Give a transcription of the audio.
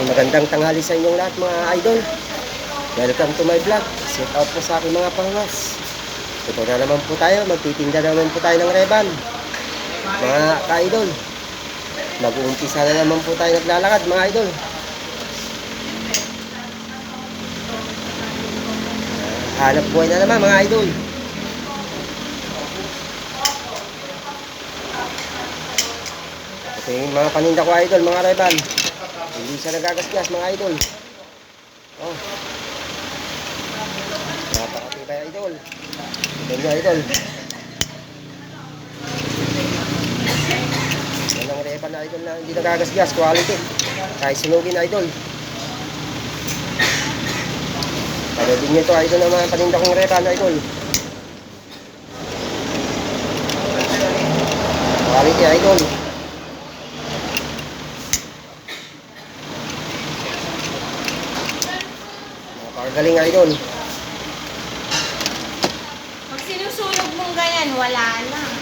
Magandang tanghali sa inyong lahat mga idol. Welcome to my vlog. Set out po sa aking mga pangas. Ito na naman po tayo. Magtitinda naman po tayo ng Ray-Ban. Mga ka-idol, mag-uumpisa na naman po tayo naglalakad mga idol. Hanap buhay na naman mga idol. Ito yung mga paninda ko idol, mga Ray-Ban. Hindi siya nagagasgas mga idol. Oh. Napakatibay idol. Ito nyo idol. Yan ang Ray-Ban na idol na hindi nagagasgas. Quality. Kahit sunugin idol. Panoodin nyo ito idol na mga paninda kong Ray-Ban idol. Quality idol. Napakagaling idol. Pag sinusunog mong ganyan, wala na.